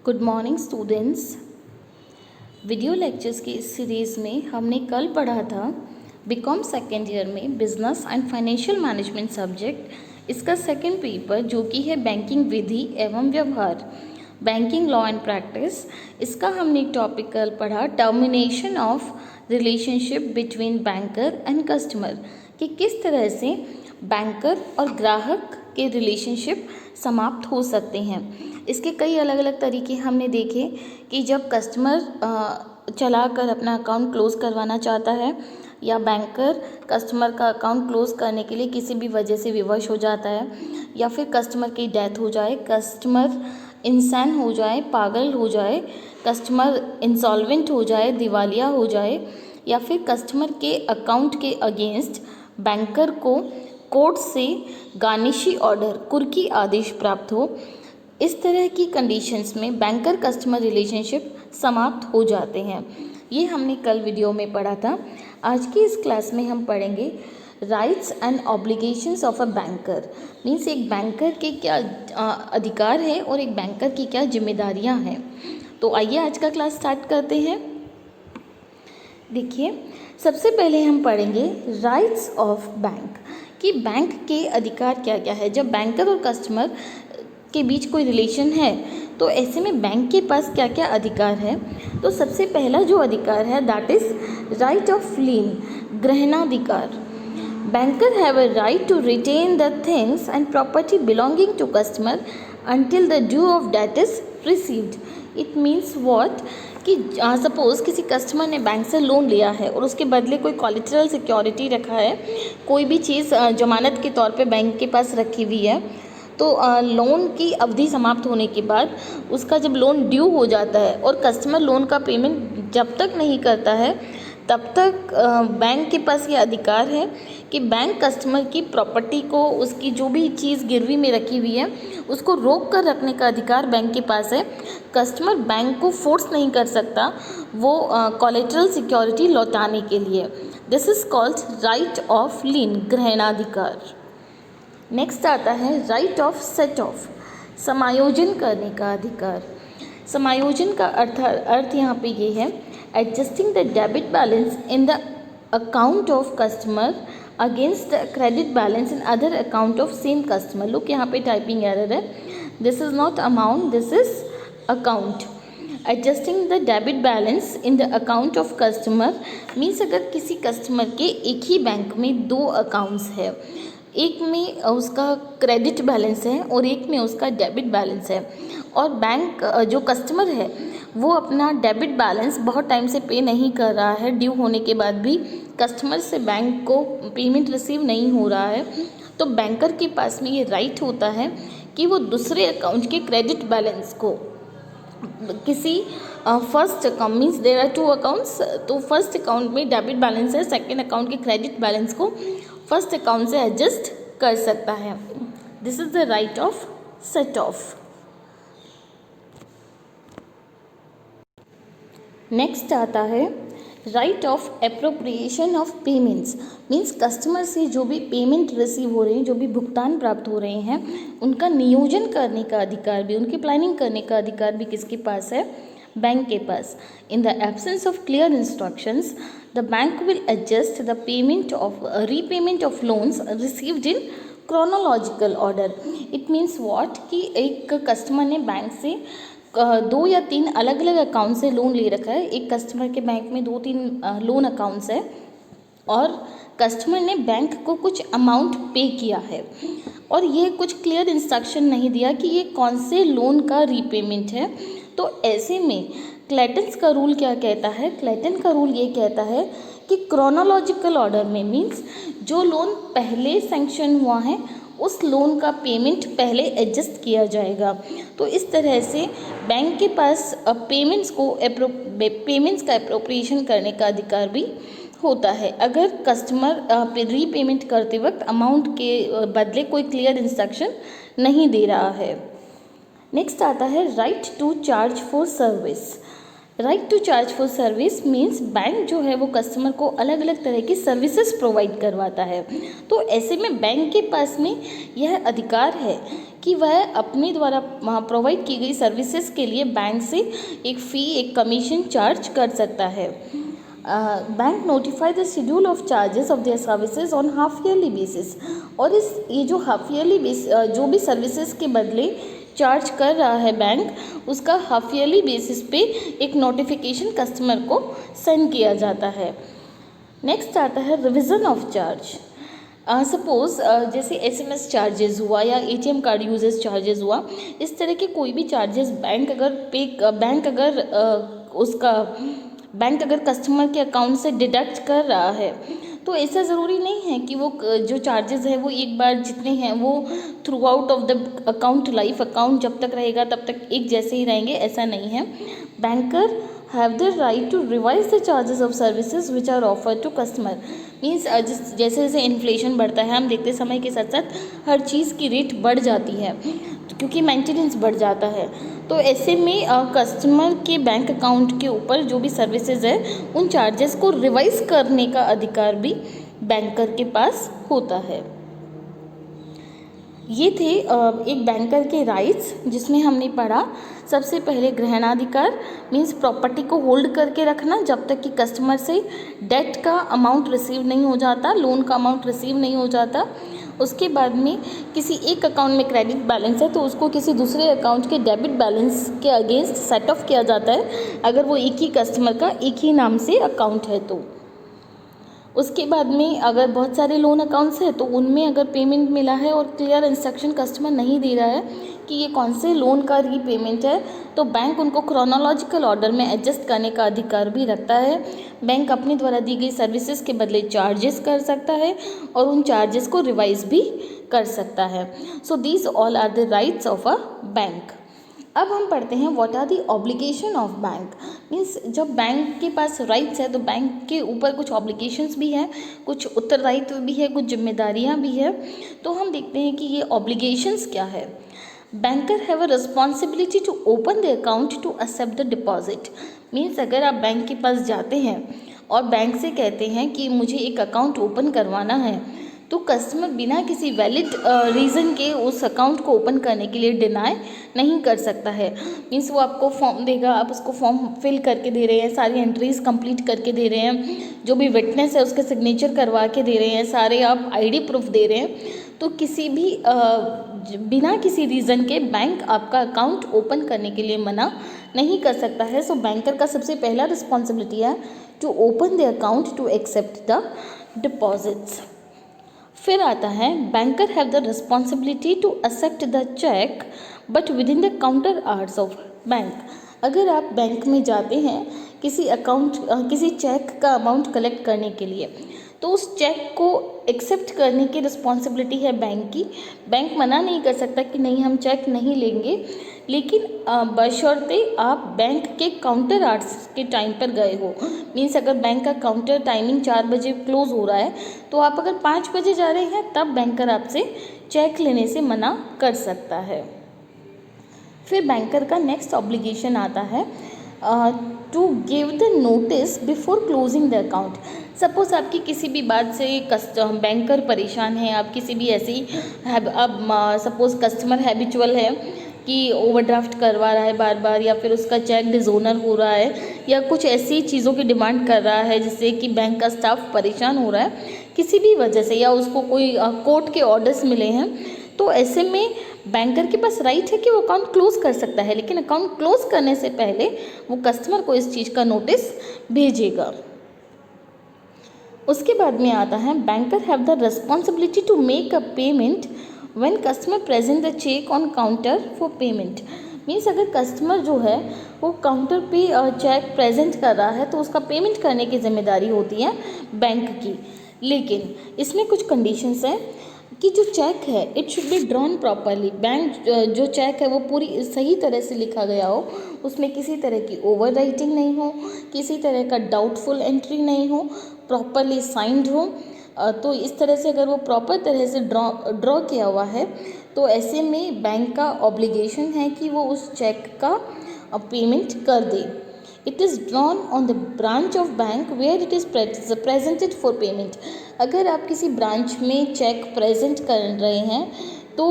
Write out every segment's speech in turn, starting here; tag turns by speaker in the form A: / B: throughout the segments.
A: Good morning students. Video lectures की इस series में हमने कल पढ़ा था बीकॉम सेकेंड ईयर में business and financial management subject, इसका सेकंड पेपर जो कि है बैंकिंग विधि एवं व्यवहार, बैंकिंग लॉ एंड प्रैक्टिस। इसका हमने एक टॉपिक कल पढ़ा termination of relationship between banker and customer, कि किस तरह से बैंकर और ग्राहक के रिलेशनशिप समाप्त हो सकते हैं। इसके कई अलग अलग तरीके हमने देखे कि जब कस्टमर चलाकर अपना अकाउंट क्लोज़ करवाना चाहता है या बैंकर कस्टमर का अकाउंट क्लोज़ करने के लिए किसी भी वजह से विवश हो जाता है, या फिर कस्टमर की डेथ हो जाए, कस्टमर इंसान हो जाए, पागल हो जाए, कस्टमर इंसॉल्वेंट हो जाए, दिवालिया हो जाए, या फिर कस्टमर के अकाउंट के अगेंस्ट बैंकर को कोर्ट से गार्निशी ऑर्डर कुर्की आदेश प्राप्त हो। इस तरह की कंडीशंस में बैंकर कस्टमर रिलेशनशिप समाप्त हो जाते हैं। ये हमने कल वीडियो में पढ़ा था। आज की इस क्लास में हम पढ़ेंगे rights and obligations of a banker, means एक बैंकर के क्या अधिकार है और एक बैंकर की क्या जिम्मेदारियां हैं। तो आइए आज का क्लास स्टार्ट करते हैं। देखिए, सबसे पहले हम पढ़ेंगे राइट्स ऑफ बैंक, कि बैंक के अधिकार क्या क्या है। जब बैंकर और कस्टमर के बीच कोई रिलेशन है तो ऐसे में बैंक के पास क्या क्या अधिकार है। तो सबसे पहला जो अधिकार है that is right of lien, ग्रहणाधिकार। Banker have a right to retain the things and property belonging to customer until the due of date is received. It means what, कि सपोज़ किसी कस्टमर ने बैंक से loan लिया है और उसके बदले कोई कोलेटरल सिक्योरिटी रखा है, कोई भी चीज़ जमानत के तौर पे बैंक के पास रखी हुई है, तो लोन की अवधि समाप्त होने के बाद उसका जब लोन ड्यू हो जाता है और कस्टमर लोन का पेमेंट जब तक नहीं करता है तब तक बैंक के पास ये अधिकार है कि बैंक कस्टमर की प्रॉपर्टी को, उसकी जो भी चीज़ गिरवी में रखी हुई है उसको रोक कर रखने का अधिकार बैंक के पास है। कस्टमर बैंक को फोर्स नहीं कर सकता वो कोलेटरल सिक्योरिटी लौटाने के लिए। This is called right of lien, ग्रहणाधिकार। नेक्स्ट आता है राइट ऑफ सेट ऑफ, समायोजन करने का अधिकार। समायोजन का अर्थ यहाँ पे ये है adjusting the debit balance in the account of customer against the credit balance in other account of same customer. Look, यहाँ पे टाइपिंग एरर है। This is not amount, this is account. Adjusting the debit balance in the account of customer means अगर किसी customer के एक ही bank में दो accounts है, एक में उसका क्रेडिट बैलेंस है और एक में उसका डेबिट बैलेंस है, और बैंक जो कस्टमर है वो अपना डेबिट बैलेंस बहुत टाइम से पे नहीं कर रहा है, ड्यू होने के बाद भी कस्टमर से बैंक को पेमेंट रिसीव नहीं हो रहा है, तो बैंकर के पास में ये राइट होता है कि वो दूसरे अकाउंट के क्रेडिट बैलेंस को किसी first account, means there are two accounts, तो फर्स्ट अकाउंट में डेबिट बैलेंस है, सेकेंड अकाउंट के क्रेडिट बैलेंस को फर्स्ट अकाउंट से एडजस्ट कर सकता है। This is the right of set off. Next आता है right of appropriation of payments, means customer से जो भी पेमेंट रिसीव हो रहे हैं, जो भी भुगतान प्राप्त हो रहे हैं, उनका नियोजन करने का अधिकार भी, उनकी प्लानिंग करने का अधिकार भी किसके पास है? बैंक के पास। In the absence of clear instructions the bank will adjust the payment of repayment of loans received in chronological order. It means what, कि एक कस्टमर ने बैंक से दो या तीन अलग अलग अकाउंट से लोन ले रखा है। एक कस्टमर के बैंक में दो तीन लोन अकाउंट्स है और कस्टमर ने बैंक को कुछ अमाउंट पे किया है और ये कुछ क्लियर इंस्ट्रक्शन नहीं दिया कि ये कौन से लोन का रीपेमेंट है। तो ऐसे में क्लेटन्स का रूल क्या कहता है? क्लेटन का रूल ये कहता है कि क्रोनोलॉजिकल ऑर्डर में, मीन्स जो लोन पहले सैंक्शन हुआ है उस लोन का पेमेंट पहले एडजस्ट किया जाएगा। तो इस तरह से बैंक के पास पेमेंट्स का एप्रोप्रिएशन करने का अधिकार भी होता है अगर कस्टमर रीपेमेंट करते वक्त अमाउंट के बदले कोई क्लियर इंस्ट्रक्शन नहीं दे रहा है। नेक्स्ट आता है right to charge for service. Right to charge for service means bank जो है वो कस्टमर को अलग अलग तरह की सर्विसेज प्रोवाइड करवाता है। तो ऐसे में बैंक के पास में यह अधिकार है कि वह अपने द्वारा प्रोवाइड की गई सर्विसेज के लिए बैंक से एक फ़ी, एक कमीशन चार्ज कर सकता है। Bank notify the schedule of charges of their services on half yearly basis. और ये जो हाफ ईयरली जो भी सर्विसेज के बदले चार्ज कर रहा है बैंक, उसका हाफ ईयरली बेसिस पे एक नोटिफिकेशन कस्टमर को सेंड किया जाता है। नेक्स्ट आता है रिविज़न ऑफ चार्ज। सपोज़ जैसे एसएमएस चार्जेस हुआ या एटीएम कार्ड यूजेस चार्जेस हुआ, इस तरह के कोई भी चार्जेस बैंक अगर कस्टमर के अकाउंट से डिडक्ट कर रहा है, तो ऐसा ज़रूरी नहीं है कि वो जो चार्जेस है वो एक बार जितने हैं वो through out of the account life, account जब तक रहेगा तब तक एक जैसे ही रहेंगे, ऐसा नहीं है। Banker have the right to revise the charges of services which are offered to customer. Means जैसे जैसे इन्फ्लेशन बढ़ता है, हम देखते समय के साथ साथ हर चीज़ की रेट बढ़ जाती है क्योंकि मेंटेनेंस बढ़ जाता है। तो ऐसे में कस्टमर के बैंक अकाउंट के ऊपर जो भी सर्विसेज है उन चार्जेस को रिवाइज करने का अधिकार भी बैंकर के पास होता है। ये थे एक बैंकर के राइट्स जिसमें हमने पढ़ा। सबसे पहले ग्रहणाधिकार मीन्स प्रॉपर्टी को होल्ड करके रखना जब तक कि कस्टमर से डेट का अमाउंट रिसीव नहीं हो जाता, लोन का अमाउंट रिसीव नहीं हो जाता। उसके बाद में किसी एक अकाउंट में क्रेडिट बैलेंस है तो उसको किसी दूसरे अकाउंट के डेबिट बैलेंस के अगेंस्ट सेट ऑफ किया जाता है अगर वो एक ही कस्टमर का एक ही नाम से अकाउंट है तो। उसके बाद में अगर बहुत सारे लोन अकाउंट्स हैं तो उनमें अगर पेमेंट मिला है और क्लियर इंस्ट्रक्शन कस्टमर नहीं दे रहा है कि ये कौन से लोन का रीपेमेंट है, तो बैंक उनको क्रोनोलॉजिकल ऑर्डर में एडजस्ट करने का अधिकार भी रखता है। बैंक अपने द्वारा दी गई सर्विसेज के बदले चार्जेस कर सकता है और उन चार्जेस को रिवाइज भी कर सकता है। So these all are the rights of a bank. अब हम पढ़ते हैं what are the obligation of bank. Means जब बैंक के पास राइट्स है तो बैंक के ऊपर कुछ ऑब्लिगेशंस भी हैं, कुछ उत्तरदायित्व भी है, कुछ जिम्मेदारियां भी है। तो हम देखते हैं कि ये ऑब्लिगेशंस क्या है। Banker have a responsibility to open the account to accept the deposit. Means अगर आप बैंक के पास जाते हैं और बैंक से कहते हैं कि मुझे एक अकाउंट ओपन करवाना है, तो कस्टमर बिना किसी वैलिड रीज़न के उस अकाउंट को ओपन करने के लिए डिनाई नहीं कर सकता है। मीन्स वो आपको फॉर्म देगा, आप उसको फॉर्म फिल करके दे रहे हैं, सारी एंट्रीज कंप्लीट करके दे रहे हैं, जो भी विटनेस है उसके सिग्नेचर करवा के दे रहे हैं, सारे आप आईडी प्रूफ दे रहे हैं, तो किसी भी बिना किसी रीज़न के बैंक आपका अकाउंट ओपन करने के लिए मना नहीं कर सकता है। सो बैंकर का सबसे पहला रिस्पॉन्सिबिलिटी है to open the account to accept the deposits. फिर आता है banker have the responsibility to accept the cheque but within the counter hours of bank. अगर आप बैंक में जाते हैं किसी चेक का अमाउंट कलेक्ट करने के लिए, तो उस चेक को एक्सेप्ट करने की रिस्पॉन्सिबिलिटी है बैंक की। बैंक मना नहीं कर सकता कि नहीं हम चेक नहीं लेंगे, लेकिन बशर्ते आप बैंक के काउंटर आवर्स के टाइम पर गए हो। मीन्स अगर बैंक का काउंटर टाइमिंग 4 बजे क्लोज हो रहा है तो आप अगर 5 बजे जा रहे हैं तब बैंकर आपसे चेक लेने से मना कर सकता है। फिर बैंकर का नेक्स्ट ऑब्लिगेशन आता है to give the notice before closing the account. Suppose आपकी किसी भी बात से बैंकर परेशान है, आप किसी भी ऐसी अब सपोज़ कस्टमर हैबिचुअल है कि ओवरड्राफ्ट करवा रहा है बार बार, या फिर उसका चेक डिसऑनर हो रहा है, या कुछ ऐसी चीज़ों की डिमांड कर रहा है जिससे कि बैंक का स्टाफ परेशान हो रहा है किसी भी वजह से, या उसको कोई कोर्ट के ऑर्डर्स मिले हैं, तो ऐसे में बैंकर के पास राइट है कि वो अकाउंट क्लोज कर सकता है, लेकिन अकाउंट क्लोज करने से पहले वो कस्टमर को इस चीज़ का नोटिस भेजेगा। उसके बाद में आता है banker have the responsibility to make a payment when customer present the cheque on counter for payment. Means अगर कस्टमर जो है वो काउंटर पे चेक प्रेजेंट कर रहा है तो उसका पेमेंट करने की जिम्मेदारी होती है बैंक की। लेकिन इसमें कुछ कंडीशंस हैं कि जो चेक है it should be drawn properly. Bank जो चेक है वो पूरी सही तरह से लिखा गया हो, उसमें किसी तरह की ओवर राइटिंग नहीं हो, किसी तरह का डाउटफुल एंट्री नहीं हो, प्रॉपरली साइंड हो। तो इस तरह से अगर वो प्रॉपर तरह से ड्रॉ किया हुआ है तो ऐसे में बैंक का ऑब्लिगेशन है कि वो उस चेक का पेमेंट कर दे। It is drawn on the branch of bank where it is presented for payment. अगर आप किसी ब्रांच में चेक प्रेजेंट कर रहे हैं तो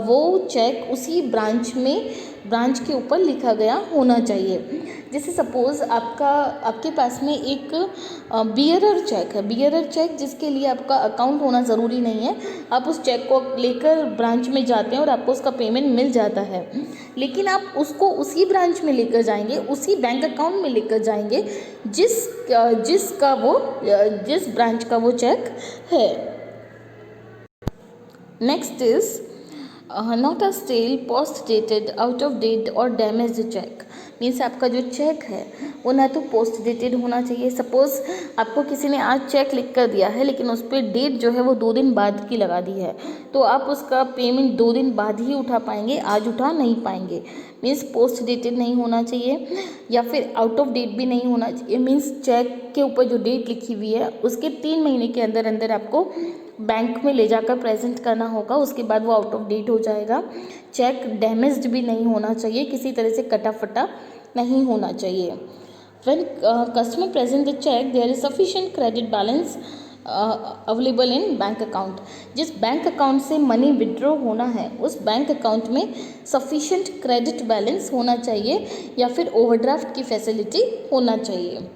A: वो चेक उसी ब्रांच के ऊपर लिखा गया होना चाहिए। जैसे सपोज़ आपके पास में एक बियरर चेक है, बियरर चेक जिसके लिए आपका अकाउंट होना ज़रूरी नहीं है, आप उस चेक को लेकर ब्रांच में जाते हैं और आपको उसका पेमेंट मिल जाता है, लेकिन आप उसको उसी ब्रांच में लेकर जाएंगे, उसी बैंक अकाउंट में लेकर जाएंगे जिस ब्रांच का वो चेक है। Next is not a stale, post dated, out of date और डैमेज्ड चेक। मीन्स आपका जो चेक है वो ना तो पोस्ट डेटेड होना चाहिए। सपोज़ आपको किसी ने आज चेक लिख कर दिया है लेकिन उस पर डेट जो है वो 2 दिन बाद की लगा दी है, तो आप उसका पेमेंट 2 दिन बाद ही उठा पाएंगे, आज उठा नहीं पाएंगे। मीन्स पोस्ट डेटेड नहीं होना चाहिए या फिर आउट ऑफ डेट भी नहीं होना चाहिए। मीन्स चेक के ऊपर जो डेट लिखी हुई है उसके 3 महीने के अंदर अंदर आपको बैंक में ले जाकर प्रेजेंट करना होगा, उसके बाद वो आउट ऑफ डेट हो जाएगा। चेक डैमेज्ड भी नहीं होना चाहिए, किसी तरह से कटा फटा नहीं होना चाहिए। When customer present the cheque there is sufficient credit balance available in bank account. जिस बैंक अकाउंट से मनी विड्रॉ होना है उस बैंक अकाउंट में सफिशिएंट क्रेडिट बैलेंस होना चाहिए या फिर ओवरड्राफ्ट की फैसिलिटी होना चाहिए।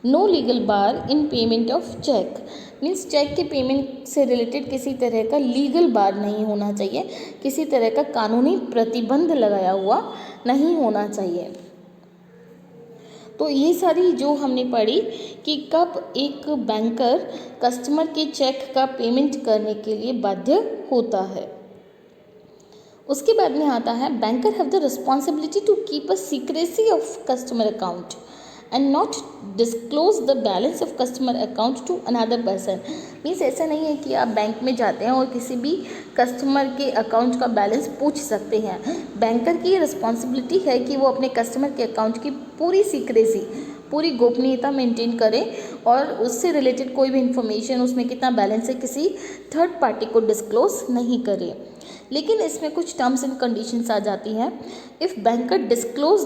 A: No legal bar in payment of cheque. Means cheque के पेमेंट से रिलेटेड किसी तरह का लीगल बार नहीं होना चाहिए, किसी तरह का कानूनी प्रतिबंध लगाया हुआ नहीं होना चाहिए। तो ये सारी जो हमने पढ़ी कि कब एक बैंकर कस्टमर के चेक का पेमेंट करने के लिए बाध्य होता है। उसके बाद में आता है banker have the responsibility to keep a secrecy of customer account and not disclose the balance of customer account to another person. Means ऐसा नहीं है कि आप बैंक में जाते हैं और किसी भी कस्टमर के अकाउंट का बैलेंस पूछ सकते हैं। बैंकर की रिस्पॉन्सिबिलिटी है कि वो अपने कस्टमर के अकाउंट की पूरी सीक्रेसी, पूरी गोपनीयता मेंटेन करें और उससे रिलेटेड कोई भी इंफॉर्मेशन, उसमें कितना बैलेंस है, किसी थर्ड पार्टी को डिस्क्लोज नहीं करें। लेकिन इसमें कुछ टर्म्स एंड कंडीशंस आ जाती हैं। If banker disclose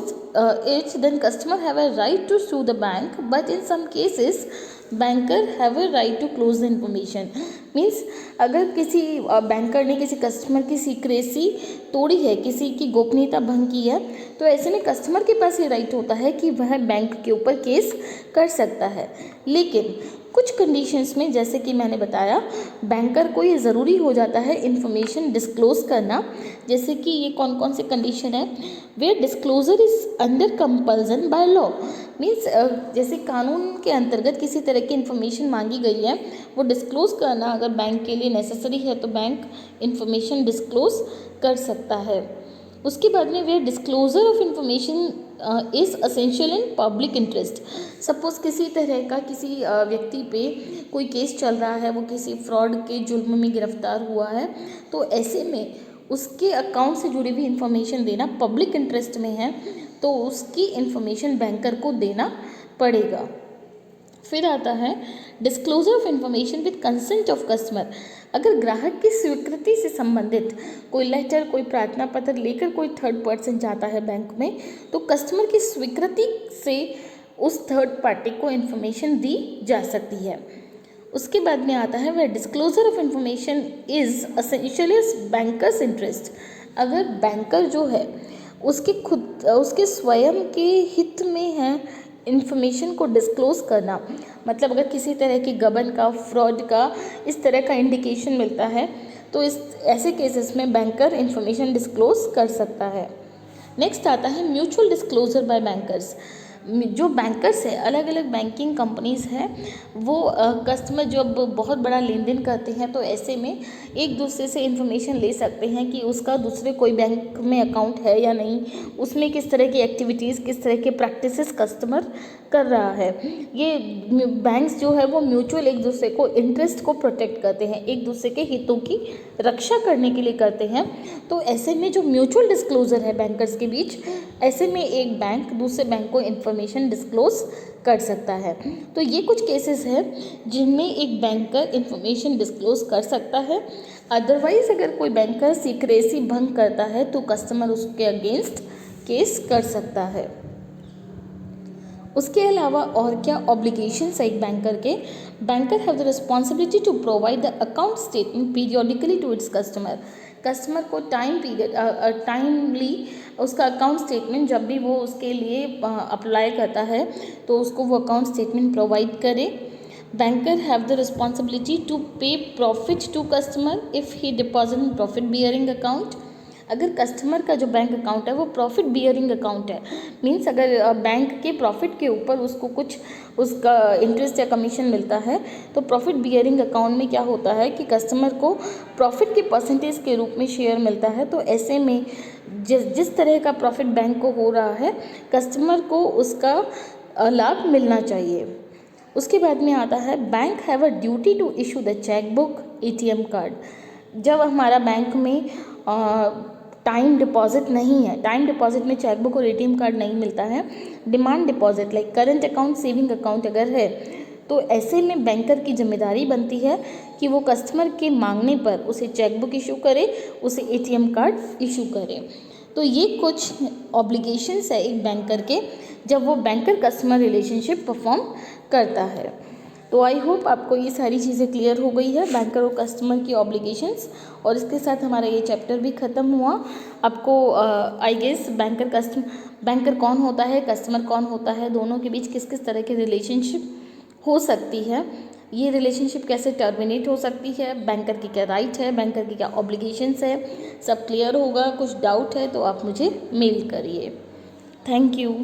A: it then customer have a right to sue the bank, but in some cases banker have a right to close the information. Means अगर किसी बैंकर ने किसी कस्टमर की secrecy तोड़ी है, किसी की गोपनीयता भंग की है, तो ऐसे में कस्टमर के पास ये राइट होता है कि वह बैंक के ऊपर केस कर सकता है। लेकिन कुछ कंडीशंस में, जैसे कि मैंने बताया, बैंकर को ये ज़रूरी हो जाता है इन्फॉर्मेशन डिस्क्लोज करना। जैसे कि ये कौन कौन से कंडीशन है, where disclosure is under compulsion by law. Means जैसे कानून के अंतर्गत किसी तरह की इन्फॉर्मेशन मांगी गई है, वो डिस्क्लोज करना अगर बैंक के लिए नेसेसरी है तो बैंक इन्फॉर्मेशन डिस्क्लोज कर सकता है। उसके बाद में where disclosure of information is essential in public interest. Suppose किसी तरह का किसी व्यक्ति पे कोई केस चल रहा है, वो किसी फ्रॉड के जुर्म में गिरफ्तार हुआ है, तो ऐसे में उसके अकाउंट से जुड़ी हुई इंफॉर्मेशन देना पब्लिक इंटरेस्ट में है, तो उसकी इंफॉर्मेशन बैंकर को देना पड़ेगा। फिर आता है disclosure of information with consent of customer. अगर ग्राहक की स्वीकृति से संबंधित कोई लेटर, कोई प्रार्थना पत्र लेकर कोई थर्ड पर्सन जाता है बैंक में, तो कस्टमर की स्वीकृति से उस थर्ड पार्टी को इन्फॉर्मेशन दी जा सकती है। उसके बाद में आता है वह disclosure of information is essential bankers interest. अगर बैंकर जो है उसके स्वयं के हित में है इन्फॉर्मेशन को डिस्क्लोज करना, मतलब अगर किसी तरह की गबन का, फ्रॉड का, इस तरह का इंडिकेशन मिलता है तो ऐसे केसेस में बैंकर इन्फॉर्मेशन डिस्क्लोज कर सकता है। नेक्स्ट आता है म्यूचुअल डिस्क्लोजर बाय बैंकर्स। जो बैंकर्स है, अलग अलग बैंकिंग कंपनीज़ हैं, वो कस्टमर जब बहुत बड़ा लेन देन करते हैं तो ऐसे में एक दूसरे से इन्फॉर्मेशन ले सकते हैं कि उसका दूसरे कोई बैंक में अकाउंट है या नहीं, उसमें किस तरह की एक्टिविटीज़, किस तरह के प्रैक्टिसेस कस्टमर कर रहा है। ये बैंक्स जो है वो म्यूचुअल एक दूसरे को इंटरेस्ट को प्रोटेक्ट करते हैं, एक दूसरे के हितों की रक्षा करने के लिए करते हैं। तो ऐसे में जो म्यूचुअल डिस्क्लोजर है बैंकर्स के बीच, ऐसे में एक बैंक दूसरे बैंक को इन्फॉर्मेशन डिस्क्लोज कर सकता है। तो ये कुछ केसेस हैं जिनमें एक बैंकर इन्फॉर्मेशन डिस्क्लोज कर सकता है। अदरवाइज अगर कोई बैंकर सीक्रेसी भंग करता है तो कस्टमर उसके अगेंस्ट केस कर सकता है। उसके अलावा और क्या ऑब्लिगेशंस है एक बैंकर के? Banker have the responsibility to provide the account statement periodically to its customer. Customer को टाइमली उसका अकाउंट स्टेटमेंट जब भी वो उसके लिए अप्लाई करता है तो उसको वो अकाउंट स्टेटमेंट प्रोवाइड करे। Banker have the responsibility to pay profit to customer if he deposit in profit bearing account. अगर कस्टमर का जो बैंक अकाउंट है वो प्रॉफिट बियरिंग अकाउंट है, मीन्स अगर बैंक के प्रॉफिट के ऊपर उसको कुछ उसका इंटरेस्ट या कमीशन मिलता है, तो प्रॉफिट बियरिंग अकाउंट में क्या होता है कि कस्टमर को प्रॉफिट के परसेंटेज के रूप में शेयर मिलता है। तो ऐसे में जिस तरह का प्रॉफिट बैंक को हो रहा है, कस्टमर को उसका लाभ मिलना चाहिए। उसके बाद में आता है bank have a duty to issue the cheque book, ATM card. जब हमारा बैंक में टाइम डिपॉजिट नहीं है, टाइम डिपॉजिट में चेकबुक और एटीएम कार्ड नहीं मिलता है, demand deposit like current account, saving account अगर है, तो ऐसे में बैंकर की जिम्मेदारी बनती है कि वो कस्टमर के मांगने पर उसे चेकबुक इशू करे, उसे एटीएम कार्ड इशू करे। तो ये कुछ ऑब्लिगेशंस है एक बैंकर के जब वो बैंकर कस्टमर रिलेशनशिप परफॉर्म करता है। तो आई होप आपको ये सारी चीज़ें क्लियर हो गई है, बैंकर और कस्टमर की ऑब्लिगेशंस। और इसके साथ हमारा ये चैप्टर भी ख़त्म हुआ। आपको आई गेस बैंकर कौन होता है, कस्टमर कौन होता है, दोनों के बीच किस किस तरह की रिलेशनशिप हो सकती है, ये रिलेशनशिप कैसे टर्मिनेट हो सकती है, बैंकर की क्या राइट है, बैंकर की क्या ऑब्लिगेशंस है, सब क्लियर होगा। कुछ डाउट है तो आप मुझे मेल करिए। Thank you.